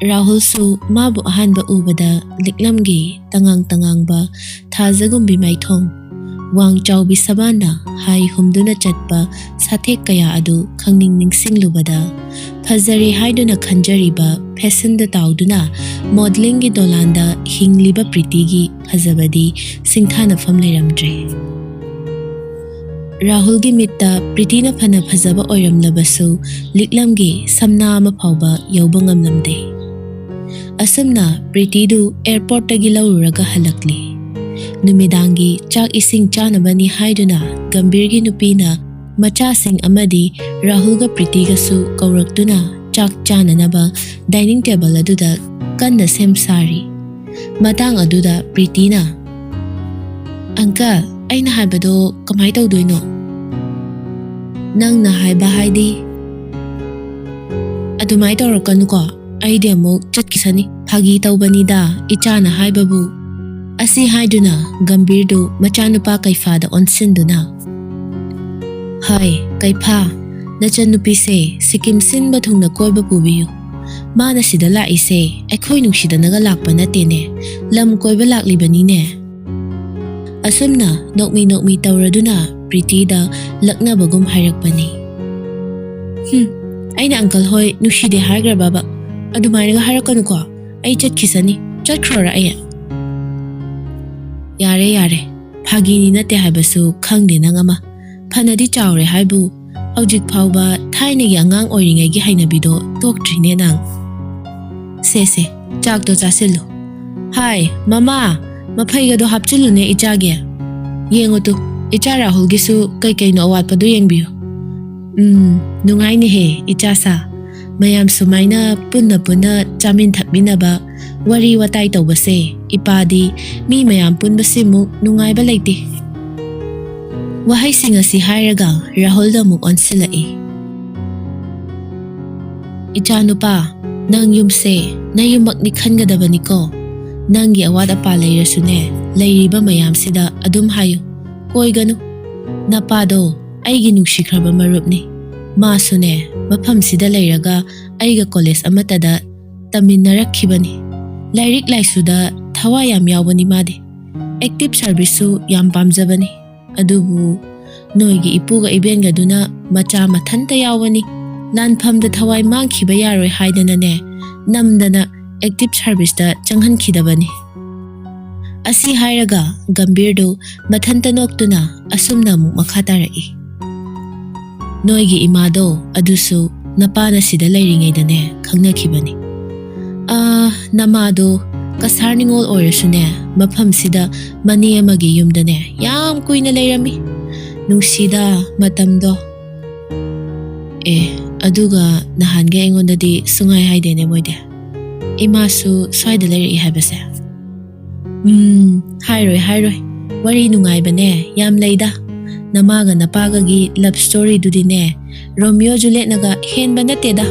Rahulsu mabu ahanba ubada liklamgi tangang-tangangba thazagumbi maithong wang chawbi sabana hai humduna chatpa sathek kaya adu khangning ningsing lubada phazari haiduna khanjariba fashion da tauduna modeling gi dolanda hingliba Priti gi phazabadi singthana famleiramdre Rahul gi mitta Priti na phana phazaba oiramlabasu liklamgi samna ama phawba yauba ngamlamde Asumna Priti du airport tagi laururaga halakli Numidangi chak ising chanabani haiduna Gambirgi nupina machasing amadi Rahulga Pritiga su kauraktuna chak chananaba dining table aduda kanna semsari matang aduda Pritina Uncle aina haibado kamai tawdoino Nang na haiba haidi Adumai tawrakanu ko Aidi amuk chatkisani phagi tawbanida ichana haibabu Asi haiduna Gambirdu machanupa kaifada onsinduna Hai kaipa nachanupi se Sikkim sinba thungna koiba pubiyu Mana sida laise aikhoi nungsida naga lakpa natene lam koiba laklibani ne Asumna nokmi tawraduna Priti da laknabagum hairakpani Aina uncle hoi nushide hargra baba Adumainaga harakanu ko ai chatkisani chatkrora aya Yare phagini nate haibasu khangde nangama phanadi chawre haibu aujik phawba thaine gi angang oiringai gi hainabido toktrine nang se chak to chasilu Hai mama maphaiga do hapchulune ichage yengotu icha Rahul gi su kai no awat padu yengbiu nungai ne he ichasa Mayam sumaina punna chamin thapminaba wari watai tawbase ipadi mi mayam punbase mu nungai ba leite wahai singa si hairaga Rahul da mu onsilai Ichanupa nang yumse na yumak ni khangadabani ko nangi awada pa leirasune leiriba mayam sida adum hayu koiganu napado aigi nungshikhraba marupni Masune mafam sida leiraga aiga college amatada taminarakkhibani lairik laisuda thawa yam yawbani made active service su yam pamjabani adubu noigi ipuga ibenga duna macha mathanta yawani lanphamda thawai mangkhiba yaroi haidana ne namdana active service da changhankhidabani asi hairaga Gambirdu mathanta noktuna asumna mu makhatarai Noigi imado adusu napana sida leiringaidane khangnakhibani namado kasarningol oirasune mafam sida mani amagi yumdane yam kuina leirami nungsida matamdo aduga nahange engondadi sungai haidene moide imasu swaida leiri haibase hairoi wari nungaibane yam leida Namaga napaga gi love story dudine Romeo Juliet naga henba nateda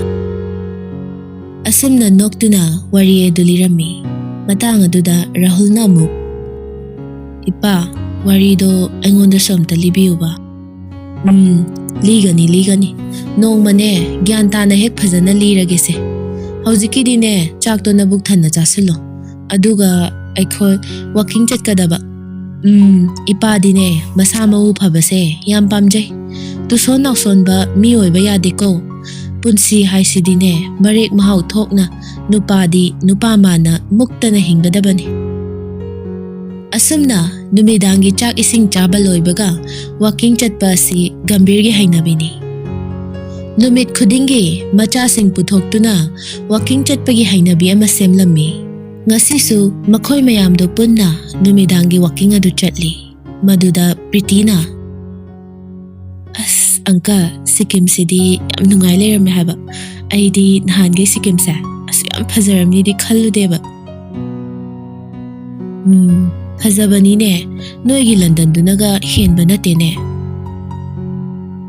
Asumna noktuna wari edulirami matanga duda Rahul namu Ipa wari do engonda somta libiuba ligani nong mane gyanta na hek phajana liragese haujiki dine chakto na buk thanna chasilo aduga aikhoi walking chatkadaba Ipadine masama uphabase yam pamjai tuson nausonba mioi bayadeko punsi haisidine marek mahau thokna nupadi nupamana muktana hinggadabani Asumna numidangi chak ising chabaloibaga walking chatpa si Gambirgi hainabini Numit khudingi machasing puthoktuna walking chatpagi hainabi ama semlammi Ngasisu makhoi mayamdo punna numidangi walking adu chatli maduda Pritina Angka Sikkim sidi yam nungai leirame haba aidi nahange Sikkim sa asu yam phajaramni di khalludeba phajabani ne noigi London dunaga henba natene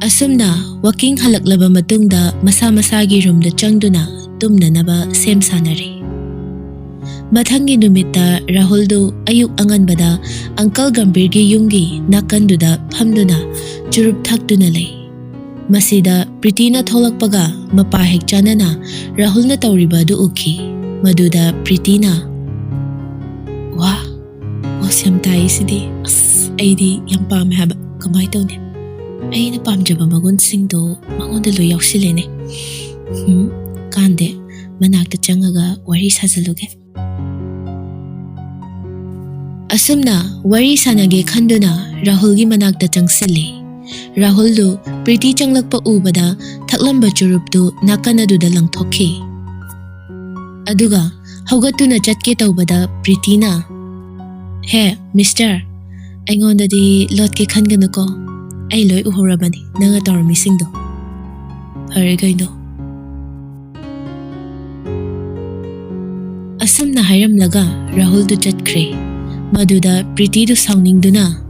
Asumna walking halaklaba matungda masa-masagi room da changduna tumnanaba sem sanari Mathangi numita Rahuldu ayuk anganbada Uncle Gambirgi yumgi nakanduda phamduna churup thakduna lay Masida Pritina tholakpaga mapahek chanana Rahul na tawriba du uki Maduda Pritina, "Wah, what's yam tayo sidi? Ay di yam pame haba kamay daw niya. Ay napamjaba magunsing do mangondalo yaw sila ne. Kande, managta changaga wari sasaluge." Asumna wari sanage khanduna Rahul gi managta changsili. Rahul du Priti changlakpa ubada thaklamba churupdu nakanadu da langthokhi. Aduga haugatuna chatke tawbada Pritina, "He, Mister, aingondadi lotke khanganu ko. Ai loi uhorabani nanga tawramisingdo." "Phare gaino." Asumna hairamlaga Rahul du chatkre. Maduda Priti du sauningduna,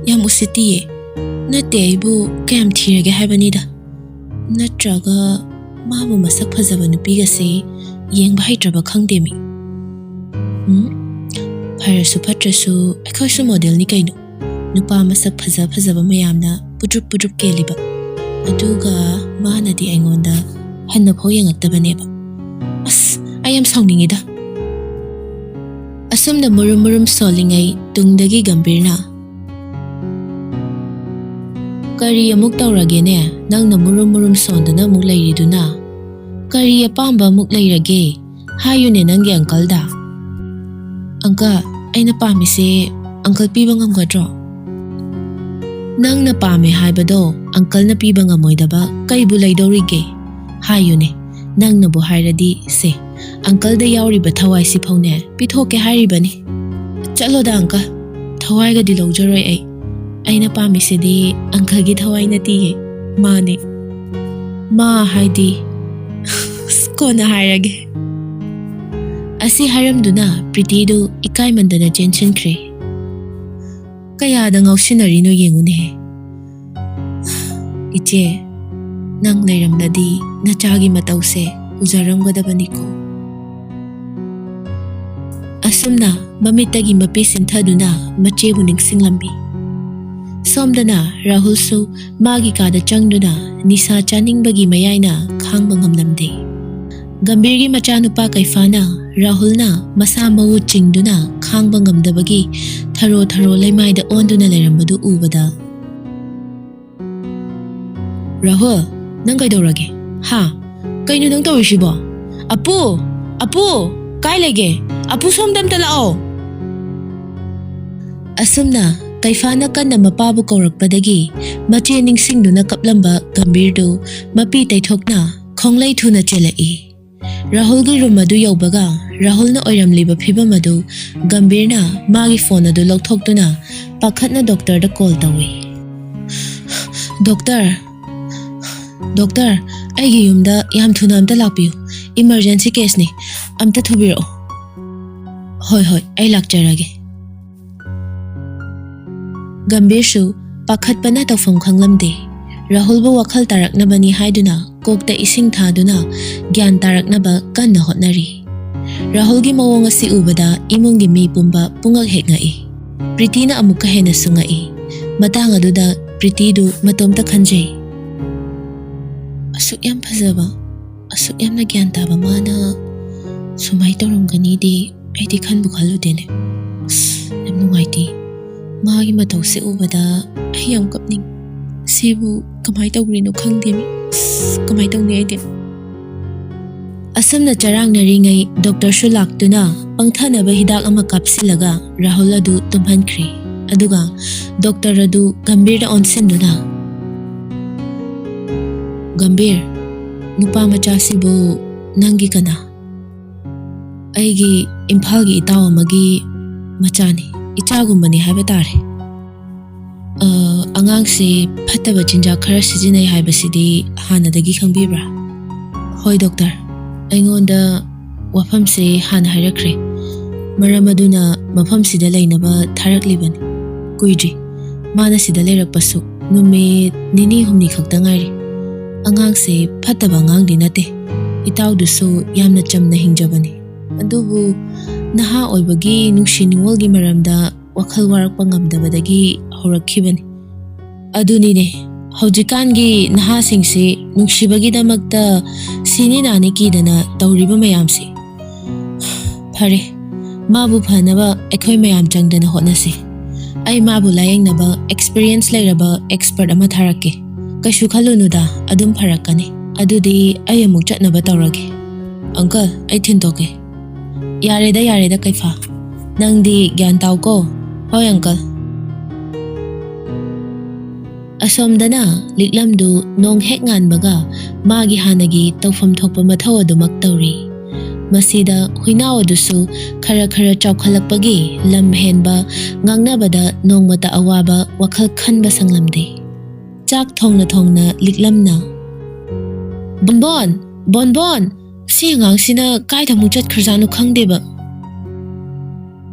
"Yam usitiye. Nate aibu kayam thirage haibanida. Natraga mabu masak phajaba nupiga se yengba haitraba khangdemi. Pharasu phatrasu akhoi model ni kaino. Nupa masak phajaba mayamna pudrup keliba. Aduga manadi aingonda hanna phau yangattabaneba. Ayam sauningida." Asumna murum solingai tungdagi gambirna, "Kari amuk tawragene nangna murum sondana amuk leiriduna. Kari apamba amuk leirage hayune nangi uncle da." "Uncle, aina pamise uncle piba ngamgadro." "Nangna pame haibado uncle na piba ngamoidaba kaibu leidorige. Hayune nangna bu hairadi se uncle da yauriba thawai si phone pithoke hairibani. Chalo da uncle, thawai ga di lojoroi ai. Aina pamise di uncle gi thawai na ti mane. Ma haidi kona hairage." Asi hairamduna Priti du ikai mandana jenchenkre. "Kaya da ngausinari no yengune. Iche, nang leiramladi nachagi matause ujaramgadabani ko." Asumna mamitagi mapi sinthaduna machebu ningsinglambi. Somdana Rahul su magi kada changduna nisa chaningbagi mayaina khangba ngamnamde. Gambirgi machanupa kaifana Rahulna masa mawu chingduna khangba ngamdabagi tharo leimaida onduna leirambadu ubada, "Rahul, nang kaidorage? Ha, kaino nang tawrisibo? Apu, kai lege? Apu somdam talao." Asumna kaifana kanna mapabu kaurakpadagi mache ningsingduna kaplamba Gambirdu mapi taithokna khonglai thuna chelai. Rahul gi room adu yaubaga Rahul na oiramliba phibam adu Gambirna magi phone adu lokthokduna pakhatna doctor da call tawi. Doctor, aigi yumda yam thuna amta lakpiyu. Emergency case ni. Amta thubiro." "Hoi, ai lakjarage." Gambirsu pakhatpana tawfam khanglamde. Rahul bu wakhal taraknabani haiduna kokta ising thaduna gyan taraknaba kanna hotnari. Rahul gi mawong asi ubada imungi mi pumba pungak hek ngai. Pritina amuka hena sungai. Matang aduda Priti du matomta khanjay. "Asuk yam phajaba, asuk yam na gyan taba mana sumai tawramgani di aidi khanbu khaludene. Yam nungaiti. Magi matause ubada ay yam kapning. Sibu kamay tawrino khangdemi. Kamay tawni aidi." Asumna charang naringai Dr. Shulaktuna pangthanaba hidak ama kapsilaga Rahul adu tumhankre. Aduga Dr. adu Gambirda onsenduna, "Gambir, nupa macha sibu nangi kana. Aigi Imphalgi itaw amagi machani. Ichagumbani haiba tare. Angangse phattaba chinjak khara sijinai haibasidi hanadagi khangbibra?" "Hoi doctor, aingonda wafamse hana hairakre. Maram aduna mafamsida lainaba tharaklibani. Kuidri mana sida leirakpasu numit nini humni khakta ngairi. Angangse phattaba angangdi nate. Itawdusu yamna chamna hingjabani. Adubu naha oibagi nungsiningwalgi maramda wakhal warakpa ngamdabadagi horakhibani. Adunine haujikangi naha singsi nungsibagi damakta ꯁꯤꯅꯤ ꯅꯥꯅꯤ ꯀꯤꯗꯅ ꯇꯧꯔꯤꯕ ꯃꯌꯥꯝꯁꯤ ꯐꯔꯦ ꯃꯥꯕꯨ ꯐꯅꯕ ꯑꯩꯈꯣꯏ ꯃꯌꯥꯝ ꯆꯪꯗꯅ ꯍꯣꯠꯅꯁꯤ ꯑꯩ ꯃꯥꯕꯨ ꯂꯥꯌꯦꯡꯅꯕ ꯑꯦꯛꯁꯄꯤꯔꯤꯌꯦꯟꯁ ꯂꯩꯔꯕ ꯑꯦꯛꯁꯄꯔꯠ ꯑꯃ ꯊꯥꯔꯛꯀꯦ ꯀꯩꯁꯨ ꯈꯜꯂꯨꯅꯨꯗ ꯑꯗꯨꯝ ꯐꯔꯛꯀꯅꯤ ꯑꯗꯨꯗꯤ ꯑꯩ ꯑꯃꯨꯛ ꯆꯠꯅꯕ ꯇꯧꯔꯒꯦ ꯑꯪꯀꯜ ꯑꯩ ꯊꯤꯟꯇꯣꯛꯀꯦ ꯌꯥꯔꯦꯗ ꯀꯩꯐꯥ ꯅꯪꯗꯤ ꯒ꯭ꯌꯥꯟ ꯇꯥꯎꯀꯣ ꯍꯣꯏ ꯑꯪꯀꯜ ꯑꯁꯣꯝꯗꯅ ꯂꯤꯛꯂꯝꯗꯨ ꯅꯣꯡ ꯍꯦꯛ ꯉꯥꯟꯕꯒ ꯃꯥꯒꯤ ꯍꯥꯟꯅꯒꯤ ꯇꯧꯐꯝ ꯊꯣꯛꯄ ꯃꯊꯧ ꯑꯗꯨꯃꯛ ꯇꯧꯔꯤ ꯃꯁꯤꯗ ꯍꯨꯏꯅꯥꯎ ꯑꯗꯨꯁꯨ ꯈꯔ ꯆꯥꯎꯈꯠꯂꯛꯄꯒꯤ ꯂꯝ ꯍꯦꯟꯕ ꯉꯥꯡꯅꯕꯗ ꯅꯣꯡꯃꯇ ꯑꯋꯥꯕ ꯋꯥꯈꯜ ꯈꯟꯕ ꯁꯪꯂꯝꯗꯦ ꯆꯥꯛ ꯊꯣꯡꯅ ꯂꯤꯛꯂꯝꯅ ꯕꯣꯟꯕꯣꯟ ꯁꯤ ꯑꯉꯥꯡꯁꯤꯅ ꯀꯥꯏꯗ ꯑꯃꯨꯛ ꯆꯠꯈ꯭ꯔꯖꯥꯠꯅꯣ ꯈꯪꯗꯦꯕ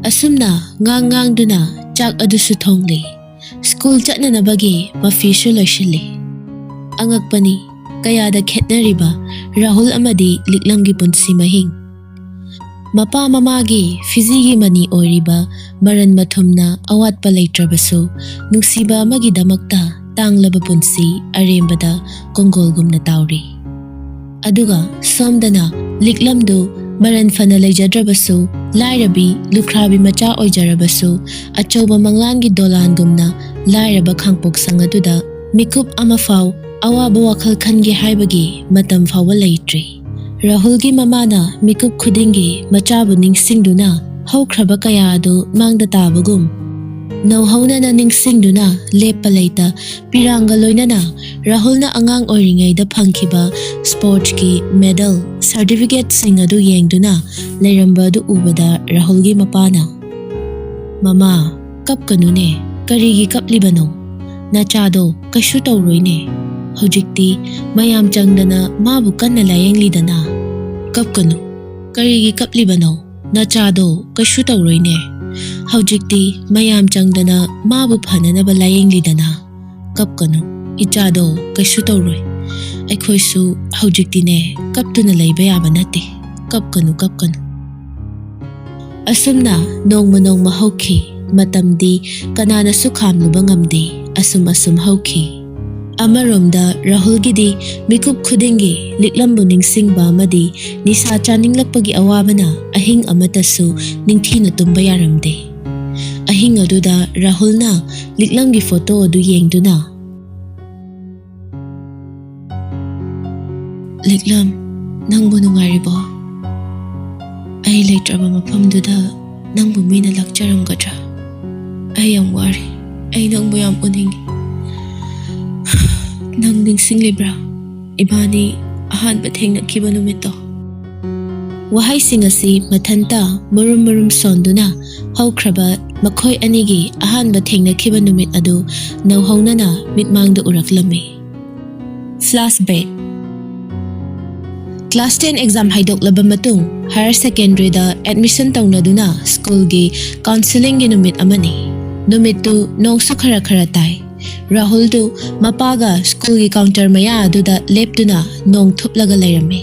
ꯑꯁꯨꯝꯅ ꯉꯥꯡꯗꯨꯅ ꯆꯥꯛ ꯑꯗꯨꯁꯨ ꯊꯣꯡꯂꯤ ꯁ꯭ꯀꯨꯜ ꯆꯠꯅꯅꯕꯒꯤ ꯃꯐꯤꯁꯨ ꯂꯣꯏꯁꯤꯜꯂꯤ ꯑꯉꯛꯄꯅꯤ ꯀꯌꯥꯗ ꯈꯦꯠꯅꯔꯤꯕ ꯔꯥꯍꯨꯜ ꯑꯃꯗꯤ ꯂꯤꯛꯂꯝꯒꯤ ꯄꯨꯟꯁꯤ ꯃꯍꯤꯡ ꯃꯄꯥ ꯃꯃꯥꯒꯤ ꯐꯤꯖꯤꯒꯤ ꯃꯅꯤ ꯑꯣꯏꯔꯤꯕ ꯃꯔꯟ ꯃꯊꯨꯝꯅ ꯑꯋꯥꯠꯄ ꯂꯩꯇ꯭ꯔꯕꯁꯨ ꯅꯨꯡꯁꯤꯕ ꯑꯃꯒꯤꯗꯃꯛꯇ ꯇꯥꯡꯂꯕ ꯄꯨꯟꯁꯤ ꯑꯔꯦꯝꯕꯗ ꯀꯣꯡꯒꯣꯜꯒꯨꯝꯅ ꯇꯥꯎꯔꯤ ꯑꯗꯨꯒ ꯁꯣꯝꯗꯅ ꯂꯤꯛꯂꯝꯗꯨ ꯃꯔꯟ ꯐꯅ ꯂꯩꯖꯗ꯭ꯔꯕꯁꯨ ꯂꯥꯏꯔꯕꯤ ꯂꯨꯈ꯭ꯔꯥꯕꯤ ꯃꯆꯥ ꯑꯣꯏꯖꯔꯕꯁꯨ ꯑꯆꯧꯕ ꯃꯪꯂꯥꯟꯒꯤ ꯗꯣꯂꯥꯟꯒꯨꯝꯅ ꯂꯥꯏꯔꯕ ꯈꯥꯡꯄꯣꯛꯁꯪ ꯑꯗꯨꯗ ꯃꯤꯀꯨꯞ ꯑꯃ ꯐꯥꯎ ꯑꯋꯥꯕ ꯋꯥꯈꯜ ꯈꯟꯒꯦ ꯍꯥꯏꯕꯒꯤ ꯃꯇꯝ ꯐꯥꯎꯕ ꯂꯩꯇ꯭ꯔꯤ ꯔꯥꯍꯨꯜꯒꯤ ꯃꯃꯥꯅ ꯃꯤꯀꯨꯞ ꯈꯨꯗꯤꯡꯒꯤ ꯃꯆꯥꯕꯨ ꯅꯤꯡꯁꯤꯡꯗꯨꯅ ꯍꯧꯈ꯭ꯔꯕ ꯀꯌꯥ ꯑꯗꯨ ꯃꯥꯡꯗ ꯇꯥꯕꯒꯨꯝ ꯅꯧꯍꯧꯅꯅ ꯅꯤꯡꯁꯤꯡꯗꯨꯅ ꯂꯦꯞꯄ ꯂꯩꯇ ꯄꯤꯔꯥꯡꯒ ꯂꯣꯏꯅꯅ ꯔꯥꯍꯨꯜꯅ ꯑꯉꯥꯡ ꯑꯣꯏꯔꯤꯉꯩꯗ ꯐꯪꯈꯤꯕ ꯁ꯭ꯄꯣꯔꯠꯁꯀꯤ ꯃꯦꯗꯜ ꯁꯥꯔꯇꯤꯐꯤꯀꯦꯠꯁꯤꯡ ꯑꯗꯨ ꯌꯦꯡꯗꯨꯅ ꯂꯩꯔꯝꯕ ꯑꯗꯨ ꯎꯕꯗ ꯔꯥꯍꯨꯜꯒꯤ ꯃꯄꯥꯅ ꯃꯃꯥ ꯀꯞꯀꯅꯨꯅꯦ ꯀꯔꯤꯒꯤ ꯀꯞꯂꯤꯕꯅꯣ ꯅꯆꯥꯗꯣ ꯀꯩꯁꯨ ꯇꯧꯔꯣꯏꯅꯦ ꯍꯧꯖꯤꯛꯇꯤ ꯃꯌꯥꯝ ꯆꯪꯗꯅ ꯃꯥꯕꯨ ꯀꯟꯅ ꯂꯥꯌꯦꯡꯂꯤꯗꯅ ꯀꯞꯀꯅꯨ ꯀꯔꯤꯒꯤ ꯀꯞꯂꯤꯕꯅꯣ ꯅꯆꯥꯗꯣ ꯀꯩꯁꯨ ꯇꯧꯔꯣꯏꯅꯦ ꯍꯧꯖꯤꯛꯇꯤ ꯃꯌꯥꯝ ꯆꯪꯗꯅ ꯃꯥꯕꯨ ꯐꯅꯅꯕ ꯂꯥꯌꯦꯡꯂꯤꯗꯅ ꯀꯞꯀꯅꯨ ꯏꯆꯥꯗꯣ ꯀꯩꯁꯨ ꯇꯧꯔꯣꯏ ꯑꯩꯈꯣꯏꯁꯨ ꯍꯧꯖꯤꯛꯇꯤꯅꯦ ꯀꯞꯇꯨꯅ ꯂꯩꯕ ꯌꯥꯕ ꯅꯠꯇꯦ ꯀꯞꯀꯅꯨ ꯑꯁꯨꯝꯅ ꯅꯣꯡꯃ ꯍꯧꯈꯤ ꯃꯇꯝꯗꯤ ꯀꯅꯥꯅꯁꯨ ꯈꯥꯝꯂꯨꯕ ꯉꯝꯗꯦ ꯑꯁꯨꯝ ꯍꯧꯈꯤ ꯑꯃꯔꯣꯝꯗ ꯔꯥꯍꯨꯜꯒꯤꯗꯤ ꯃꯤꯀꯨꯞ ꯈꯨꯗꯤꯡꯒꯤ ꯂꯤꯛꯂꯝꯕꯨ ꯅꯤꯡꯁꯤꯡꯕ ꯑꯃꯗꯤ ꯅꯤꯁꯥ ꯆꯥꯅꯤꯡꯂꯛꯄꯒꯤ ꯑꯋꯥꯕꯅ ꯑꯍꯤꯡ ꯑꯃꯇꯁꯨ ꯅꯤꯡꯊꯤꯅ ꯇꯨꯝꯕ ꯌꯥꯔꯝꯗꯦ ꯑꯍꯤꯡ ꯑꯗꯨꯗ ꯔꯥꯍꯨꯜꯅ ꯂꯤꯛꯂꯝꯒꯤ ꯐꯣꯇꯣ ꯑꯗꯨ ꯌꯦꯡꯗꯨꯅ ꯂꯤꯛꯂꯝ ꯅꯪꯕꯨ ꯅꯨꯡꯉꯥꯏꯔꯤꯕꯣ ꯑꯩ ꯂꯩꯇ꯭ꯔꯕ ꯃꯐꯝꯗꯨꯗ ꯅꯪꯕꯨ ꯃꯤꯅ ꯂꯥꯛꯆꯔꯝꯒꯗ꯭ꯔꯥ ꯑꯩ ꯌꯥꯝ ꯋꯥꯔꯦ ꯑꯩ ꯅꯪꯕꯨ ꯌꯥꯝ ꯎꯅꯤꯡꯉꯤ ꯅꯪ ꯅꯤꯡꯁꯤꯡꯂꯤꯕ꯭ꯔꯥ ꯏꯕꯥꯅꯤ ꯑꯍꯥꯟꯕ ꯊꯦꯡꯅꯈꯤꯕ ꯅꯨꯃꯤꯠꯇꯣ ꯋꯥꯍꯩꯁꯤꯡ ꯑꯁꯤ ꯃꯊꯟꯇ ꯃꯔꯨꯝ ꯁꯣꯟꯗꯨꯅ ꯍꯧꯈ꯭ꯔꯕ ꯃꯈꯣꯏ ꯑꯅꯤꯒꯤ ꯑꯍꯥꯟꯕ ꯊꯦꯡꯅꯈꯤꯕ ꯅꯨꯃꯤꯠ ꯑꯗꯨ ꯅꯧꯍꯧꯅꯅ ꯃꯤꯠꯃꯥꯡꯗ ꯎꯔꯛꯂꯝꯃꯤ ꯐ꯭ꯂꯥꯁꯕꯦꯛ ꯀ꯭ꯂꯥꯁ 10 ꯑꯦꯛꯖꯥꯝ ꯍꯥꯏꯗꯣꯛꯂꯕ ꯃꯇꯨꯡ ꯍꯥꯌꯔ ꯁꯦꯀꯦꯟꯗꯔꯤꯗ ꯑꯦꯗꯃꯤꯁꯟ ꯇꯧꯅꯗꯨꯅ ꯁ꯭ꯀꯨꯜꯒꯤ ꯀꯥꯎꯟꯁꯤꯂꯤꯡꯒꯤ ꯅꯨꯃꯤꯠ ꯑꯃꯅꯤ ꯅꯨꯃꯤꯠꯇꯨ ꯅꯣꯡꯁꯨ ꯈꯔ ꯇꯥꯏ ꯔꯥꯍꯨꯜꯗꯨ ꯃꯄꯥꯒ ꯁ꯭ꯀꯨꯜꯒꯤ ꯀꯥꯎꯟꯇꯔ ꯃꯌꯥ ꯑꯗꯨꯗ ꯂꯦꯞꯇꯨꯅ ꯅꯣꯡ ꯊꯨꯞꯂꯒ ꯂꯩꯔꯝꯃꯤ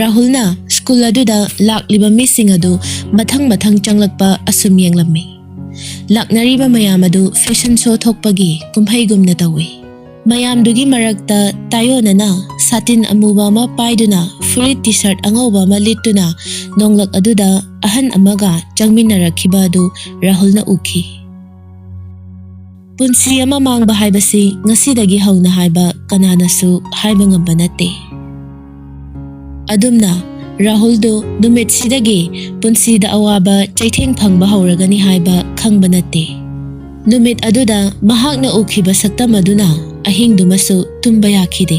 ꯔꯥꯍꯨꯜꯅ ꯁ꯭ꯀꯨꯜ ꯑꯗꯨꯗ ꯂꯥꯛꯂꯤꯕ ꯃꯤꯁꯤꯡ ꯑꯗꯨ ꯃꯊꯪ ꯆꯪꯂꯛꯄ ꯑꯁꯨꯝ ꯌꯦꯡꯂꯝꯃꯤ ꯂꯥꯛꯅꯔꯤꯕ ꯃꯌꯥꯝ ꯑꯗꯨ ꯐꯦꯁꯟ ꯁꯣ ꯊꯣꯛꯄꯒꯤ ꯀꯨꯝꯍꯩꯒꯨꯝꯅ ꯇꯧꯏ ꯃꯌꯥꯝꯗꯨꯒꯤ ꯃꯔꯛꯇ ꯇꯥꯌꯣꯟꯅꯅ ꯁꯥꯇꯤꯟ ꯑꯃꯨꯕ ꯑꯃ ꯄꯥꯏꯗꯨꯅ ꯐꯨꯔꯤꯠ ꯇꯤ-ꯁꯔꯠ ꯑꯉꯧꯕ ꯑꯃ ꯂꯤꯠꯇꯨꯅ ꯅꯣꯡꯂꯛ ꯑꯗꯨꯗ ꯑꯍꯟ ꯑꯃꯒ ꯆꯪꯃꯤꯟꯅꯔꯛꯈꯤꯕ ꯑꯗꯨ ꯔꯥꯍꯨꯜꯅ ꯎꯈꯤ ꯄꯨꯟꯁꯤ ꯑꯃ ꯃꯥꯡꯕ ꯍꯥꯏꯕꯁꯤ ꯉꯁꯤꯗꯒꯤ ꯍꯧꯅ ꯍꯥꯏꯕ ꯀꯅꯥꯅꯁꯨ ꯍꯥꯏꯕ ꯉꯝꯕ ꯅꯠꯇꯦ ꯑꯗꯨꯝꯅ ꯔꯥꯍꯨꯜꯗꯨ ꯅꯨꯃꯤꯠꯁꯤꯗꯒꯤ ꯄꯨꯟꯁꯤꯗ ꯑꯋꯥꯕ ꯆꯩꯊꯦꯡ ꯐꯪꯕ ꯍꯧꯔꯒꯅꯤ ꯍꯥꯏꯕ ꯈꯪꯕ ꯅꯠꯇꯦ ꯅꯨꯃꯤꯠ ꯑꯗꯨꯗ ꯃꯍꯥꯛꯅ ꯎꯈꯤꯕ ꯁꯛꯇꯝ ꯑꯗꯨꯅ ꯑꯍꯤꯡꯗꯨꯃꯁꯨ ꯇꯨꯝꯕ ꯌꯥꯈꯤꯗꯦ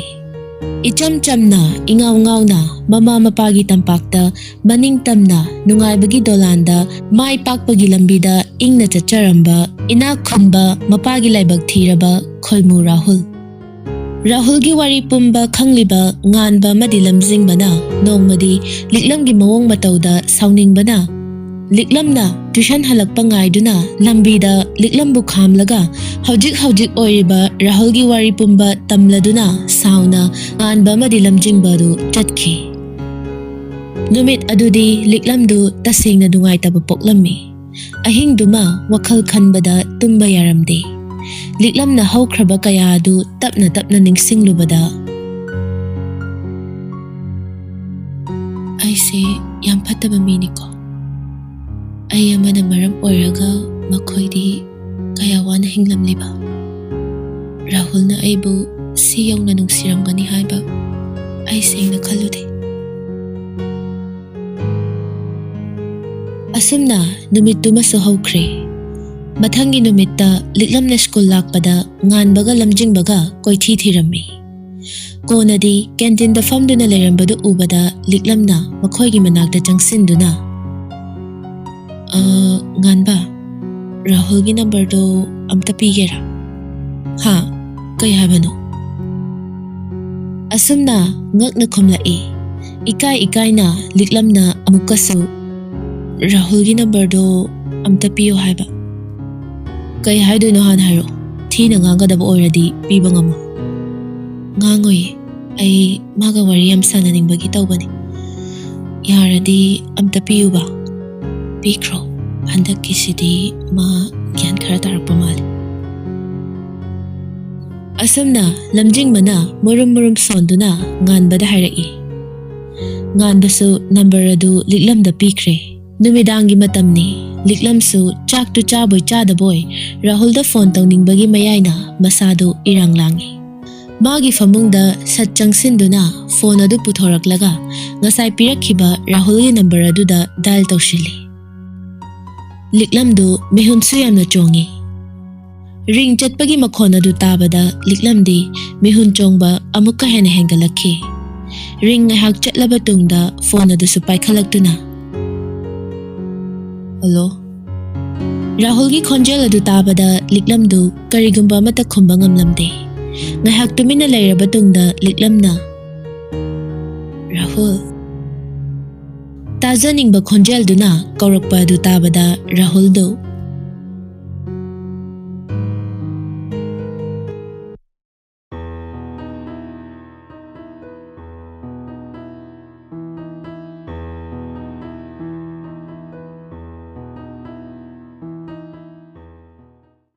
ꯏꯆꯝ ꯆꯝꯅ ꯏꯉꯥꯎ ꯉꯥꯎꯅ ꯃꯃꯥ ꯃꯄꯥꯒꯤ ꯇꯝꯄꯥꯛꯇ ꯃꯅꯤꯡ ꯇꯝꯅ ꯅꯨꯡꯉꯥꯏꯕꯒꯤ ꯗꯣꯂꯥꯟꯗ ꯃꯥꯏ ꯄꯥꯛꯄꯒꯤ ꯂꯝꯕꯤꯗ ꯏꯪꯅ ꯆꯠꯆꯔꯝꯕ ꯏꯅꯥꯛ ꯈꯨꯟꯕ ꯃꯄꯥꯒꯤ ꯂꯥꯏꯕꯛ ꯊꯤꯔꯕ ꯈꯣꯏꯃꯨ ꯔꯥꯍꯨꯜꯒꯤ ꯋꯥꯔꯤ ꯄꯨꯝꯕ ꯈꯪꯂꯤꯕ ꯉꯥꯟꯕ ꯑꯃꯗꯤ ꯂꯝꯖꯤꯡꯕꯅ ꯅꯣꯡꯃꯗꯤ ꯂꯤꯛꯂꯝꯒꯤ ꯃꯑꯣꯡ ꯃꯇꯧꯗ ꯁꯥꯎꯅꯤꯡꯕꯅ ꯂꯤꯛꯂꯝꯅ ꯇ꯭ꯌꯨꯁꯟ ꯍꯜꯂꯛꯄ ꯉꯥꯏꯗꯨꯅ ꯂꯝꯕꯤꯗ ꯂꯤꯛꯂꯝꯕꯨ ꯈꯥꯝꯂꯒ ꯍꯧꯖꯤꯛ ꯑꯣꯏꯔꯤꯕ ꯔꯥꯍꯨꯜꯒꯤ ꯋꯥꯔꯤ ꯄꯨꯝꯕ ꯇꯝꯂꯗꯨꯅ ꯁꯥꯎꯅ ꯉꯥꯟꯕ ꯑꯃꯗꯤ ꯂꯝꯖꯤꯡꯕ ꯑꯗꯨ ꯆꯠꯈꯤ ꯅꯨꯃꯤꯠ ꯑꯗꯨꯗꯤ ꯂꯤꯛꯂꯝꯗꯨ ꯇꯁꯦꯡꯅ ꯅꯨꯡꯉꯥꯏꯇꯕ ꯄꯣꯛꯂꯝꯃꯤ ꯑꯍꯤꯡꯗꯨꯃ ꯋꯥꯈꯜ ꯈꯟꯕꯗ ꯇꯨꯝꯕ ꯌꯥꯔꯝꯗꯦ ꯂꯤꯛꯂꯝꯅ ꯍꯧꯈ꯭ꯔꯕ ꯀꯌꯥ ꯑꯗꯨ ꯇꯞꯅ ꯅꯤꯡꯁꯤꯡꯂꯨꯕꯗ ꯐꯠꯇꯕ ꯃꯤꯅꯤꯀꯣ ꯑꯩ ꯑꯃꯅ ꯃꯔꯝ ꯑꯣꯏꯔꯒ ꯃꯈꯣꯏꯗꯤ ꯀꯌꯥ ꯋꯥꯅ ꯍꯤꯡꯂꯝꯂꯤꯕ ꯔꯥꯍꯨꯜꯅ ꯑꯩꯕꯨ ꯁꯤ ꯌꯧꯅ ꯅꯨꯡꯁꯤꯔꯝꯒꯅꯤ ꯍꯥꯏꯕ ꯑꯩ ꯁꯦꯡꯅ ꯈꯜꯂꯨꯗꯦ ꯑꯁꯨꯝꯅ ꯅꯨꯃꯤꯠꯇꯨꯃꯁꯨ ꯍꯧꯈ꯭ꯔꯦ ꯃꯊꯪꯒꯤ ꯅꯨꯃꯤꯠꯇ ꯂꯤꯛꯂꯝꯅ ꯁ꯭ꯀꯨꯜ ꯂꯥꯛꯄꯗ ꯉꯥꯟꯕꯒ ꯂꯝꯖꯤꯡꯕꯒ ꯀꯣꯏꯊꯤ ꯊꯤꯔꯝꯃꯤ ꯀꯣꯟꯅꯗꯤ ꯀꯦꯟꯇꯤꯟꯗ ꯐꯝꯗꯨꯅ ꯂꯩꯔꯝꯕꯗꯨ ꯎꯕꯗ ꯂꯤꯛꯂꯝꯅ ꯃꯈꯣꯏꯒꯤ ꯃꯅꯥꯛꯇ ꯆꯪꯁꯤꯟꯗꯨꯅ ꯉꯥꯟꯕ ꯔꯥꯍꯨꯜꯒꯤ ꯅꯝꯕꯔꯗꯣ ꯑꯝꯇ ꯄꯤꯒꯦꯔꯥ ꯍꯥ ꯀꯩ ꯍꯥꯏꯕꯅꯣ ꯑꯁꯨꯝꯅ ꯉꯛꯅ ꯈꯨꯝꯂꯛꯏ ꯏꯀꯥꯏꯅ ꯂꯤꯛꯂꯝꯅ ꯑꯃꯨꯛꯀꯁꯨ ꯔꯥꯍꯨꯜꯒꯤ ꯅꯝꯕꯔꯗꯣ ꯑꯝꯇ ꯄꯤꯌꯣ ꯍꯥꯏꯕ ꯀꯩ ꯍꯥꯏꯗꯣꯏꯅꯣ ꯍꯥꯟꯅ ꯍꯥꯏꯔꯛꯑꯣ ꯊꯤꯅ ꯉꯥꯡꯒꯗꯕ ꯑꯣꯏꯔꯗꯤ ꯄꯤꯕ ꯉꯝꯃꯣ ꯉꯥꯡꯉꯣꯏꯌꯦ ꯑꯩ ꯃꯥꯒ ꯋꯥꯔꯤ ꯌꯥꯝ ꯁꯥꯟꯅꯅꯤꯡꯕꯒꯤ ꯇꯧꯕꯅꯤ ꯌꯥꯔꯗꯤ ꯑꯝꯇ ꯄꯤꯌꯨꯕ ꯄꯤꯈ꯭ꯔꯣ ꯍꯟꯗꯛꯀꯤꯁꯤꯗꯤ ꯃꯥ ꯒ꯭ꯌꯥꯟ ꯈꯔ ꯇꯥꯔꯛꯄ ꯃꯥꯜꯂꯤ ꯑꯁꯨꯝꯅ ꯂꯝꯖꯤꯡꯕꯅ ꯃꯨꯔꯨꯝ ꯁꯣꯟꯗꯨꯅ ꯉꯥꯟꯕꯗ ꯍꯥꯏꯔꯛꯏ ꯉꯥꯟꯕꯁꯨ ꯅꯝꯕꯔ ꯑꯗꯨ ꯂꯤꯛꯂꯝꯗ ꯄꯤꯈ꯭ꯔꯦ ꯅꯨꯃꯤꯗꯥꯡꯒꯤ ꯃꯇꯝꯅꯤ ꯂꯤꯛꯂꯝꯁꯨ ꯆꯥꯛꯇꯨ ꯆꯥꯕꯣꯏ ꯆꯥꯗꯕꯣꯏ ꯔꯥꯍꯨꯜꯗ ꯐꯣꯟ ꯇꯧꯅꯤꯡꯕꯒꯤ ꯃꯌꯥꯏꯅ ꯃꯁꯥꯗꯨ ꯏꯔꯥꯡ ꯂꯥꯡꯉꯤ ꯃꯥꯒꯤ ꯐꯃꯨꯡꯗ ꯁꯠ ꯆꯪꯁꯤꯟꯗꯨꯅ ꯐꯣꯟ ꯑꯗꯨ ꯄꯨꯊꯣꯔꯛꯂꯒ ꯉꯁꯥꯏ ꯄꯤꯔꯛꯈꯤꯕ ꯔꯥꯍꯨꯜꯒꯤ ꯅꯝꯕꯔ ꯑꯗꯨꯗ ꯗꯥꯏꯜ ꯇꯧꯁꯤꯜꯂꯤ ꯂꯤꯛꯂꯝꯗꯨ ꯃꯤꯍꯨꯟꯁꯨ ꯌꯥꯝꯅ ꯆꯣꯡꯉꯤ ꯔꯤꯡ ꯆꯠꯄꯒꯤ ꯃꯈꯣꯟ ꯑꯗꯨ ꯇꯥꯕꯗ ꯂꯤꯛꯂꯝꯗꯤ ꯃꯤꯍꯨꯟ ꯆꯣꯡꯕ ꯑꯃꯨꯛꯀ ꯍꯦꯟꯅ ꯍꯦꯟꯒꯠꯂꯛꯈꯤ ꯔꯤꯡ ꯉꯥꯏꯍꯥꯛ ꯆꯠꯂꯕ ꯇꯨꯡꯗ ꯐꯣꯟ ꯑꯗꯨꯁꯨ ꯄꯥꯏꯈꯠꯂꯛꯇꯨꯅ ꯍꯜꯂꯣ ꯔꯥꯍꯨꯜꯒꯤ ꯈꯣꯟꯖꯦꯜ ꯑꯗꯨ ꯇꯥꯕꯗ ꯂꯤꯛꯂꯝꯗꯨ ꯀꯔꯤꯒꯨꯝꯕ ꯑꯃꯠꯇ ꯈꯨꯝꯕ ꯉꯝꯂꯝꯗꯦ ꯉꯥꯏꯍꯥꯛ ꯇꯨꯃꯤꯟꯅ ꯂꯩꯔꯕ ꯇꯨꯡꯗ ꯂꯤꯛꯂꯝꯅ ꯔꯥꯍꯨꯜ ꯇꯥꯖꯅꯤꯡꯕ ꯈꯣꯟꯖꯦꯜꯗꯨꯅ ꯀꯧꯔꯛꯄ ꯑꯗꯨ ꯇꯥꯕꯗ ꯔꯥꯍꯨꯜꯗꯨ